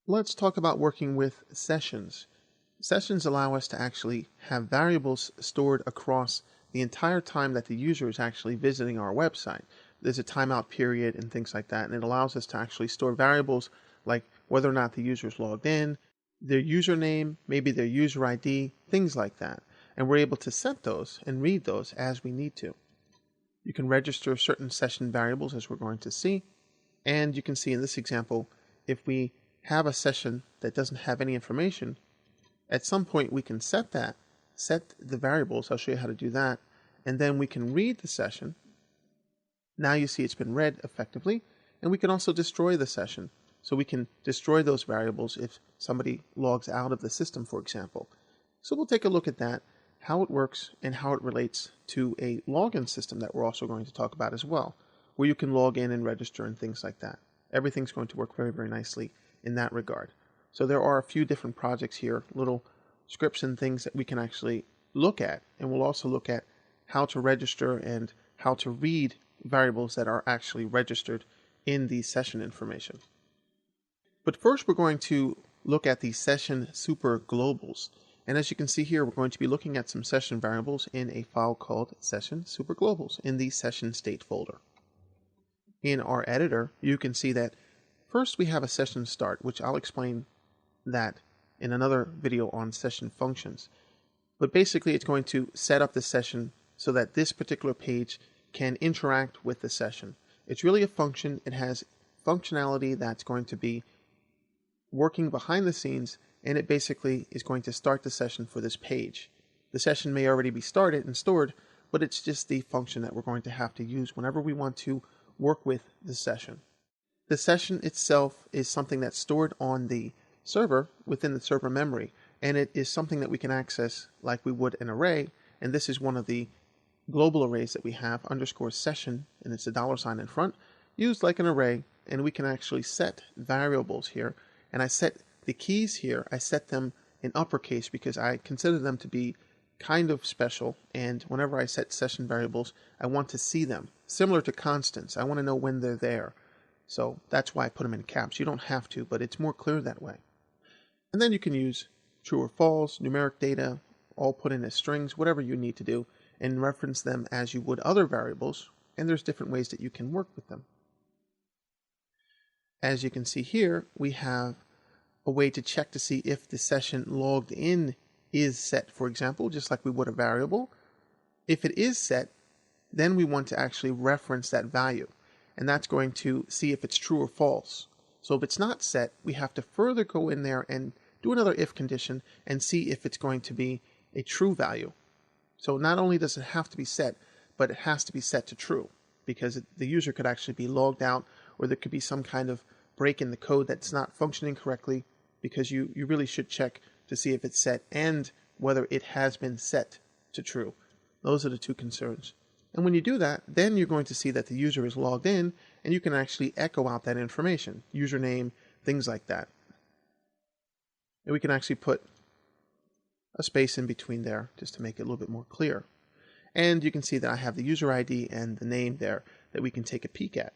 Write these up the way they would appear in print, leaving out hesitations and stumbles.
Let's talk about working with sessions. Sessions allow us to actually have variables stored across the entire time that the user is actually visiting our website. There's a timeout period and things like that, and it allows us to actually store variables like whether or not the user is logged in, their username, maybe their user ID, things like that. And we're able to set those and read those as we need to. You can register certain session variables as we're going to see, and you can see in this example, if we have a session that doesn't have any information, at some point we can set the variables. I'll show you how to do that. And then we can read the session. Now you see it's been read effectively. And we can also destroy the session. So we can destroy those variables if somebody logs out of the system, for example. So we'll take a look at that, how it works, and how it relates to a login system that we're also going to talk about as well, where you can log in and register and things like that. Everything's going to work very, very nicely in that regard. So there are a few different projects here, little scripts and things that we can actually look at. And we'll also look at how to register and how to read variables that are actually registered in the session information. But first we're going to look at the session super globals. And as you can see here, we're going to be looking at some session variables in a file called session super globals in the session state folder. In our editor, you can see that first we have a session start, which I'll explain that in another video on session functions. But basically it's going to set up the session so that this particular page can interact with the session. It's really a function. It has functionality that's going to be working behind the scenes, and it basically is going to start the session for this page. The session may already be started and stored, but it's just the function that we're going to have to use whenever we want to work with the session. The session itself is something that's stored on the server within the server memory, and it is something that we can access like we would an array, and this is one of the global arrays that we have, _session, and it's a $sign in front, used like an array, and we can actually set variables here. And I set the keys here, I set them in uppercase because I consider them to be kind of special, and whenever I set session variables, I want to see them. Similar to constants, I want to know when they're there. So that's why I put them in caps. You don't have to, but it's more clear that way. And then you can use true or false, numeric data, all put in as strings, whatever you need to do, and reference them as you would other variables, and there's different ways that you can work with them. As you can see here, we have a way to check to see if the session logged in is set, for example, just like we would a variable. If it is set, then we want to actually reference that value, and that's going to see if it's true or false. So if it's not set, we have to further go in there and do another if condition and see if it's going to be a true value. So not only does it have to be set, but it has to be set to true, because the user could actually be logged out, or there could be some kind of break in the code that's not functioning correctly, because you really should check to see if it's set and whether it has been set to true. Those are the two concerns. And when you do that, then you're going to see that the user is logged in, and you can actually echo out that information, username, things like that. And we can actually put a space in between there just to make it a little bit more clear. And you can see that I have the user ID and the name there that we can take a peek at.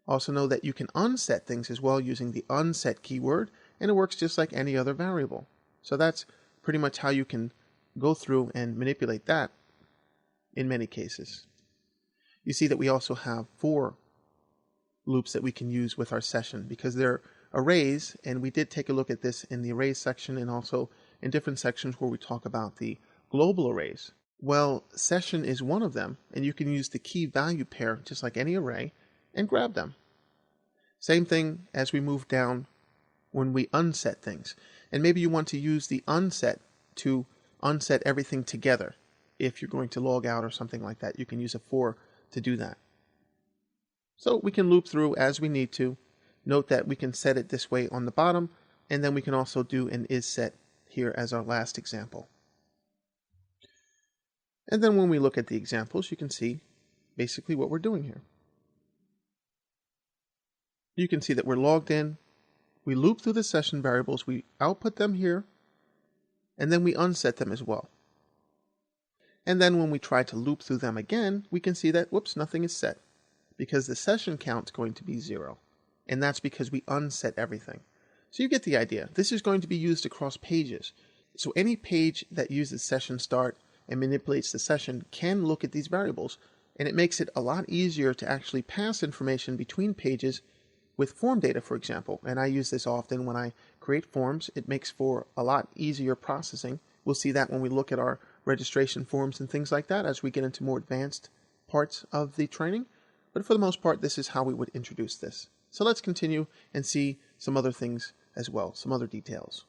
Also know that you can unset things as well using the unset keyword, and it works just like any other variable. So that's pretty much how you can go through and manipulate that in many cases. You see that we also have for loops that we can use with our session because they're arrays, and we did take a look at this in the arrays section and also in different sections where we talk about the global arrays. Well, session is one of them, and you can use the key value pair just like any array and grab them. Same thing as we move down when we unset things. And maybe you want to use the unset to unset everything together. If you're going to log out or something like that, you can use a for to do that. So we can loop through as we need to. Note that we can set it this way on the bottom, and then we can also do an is set here as our last example. And then when we look at the examples, you can see basically what we're doing here. You can see that we're logged in, we loop through the session variables, we output them here, and then we unset them as well. And then when we try to loop through them again, we can see that, whoops, nothing is set, because the session count is going to be 0. And that's because we unset everything. So you get the idea. This is going to be used across pages. So any page that uses session start and manipulates the session can look at these variables, and it makes it a lot easier to actually pass information between pages with form data, for example. And I use this often when I create forms. It makes for a lot easier processing. We'll see that when we look at our registration forms and things like that as we get into more advanced parts of the training. But for the most part, this is how we would introduce this. So let's continue and see some other things as well, some other details.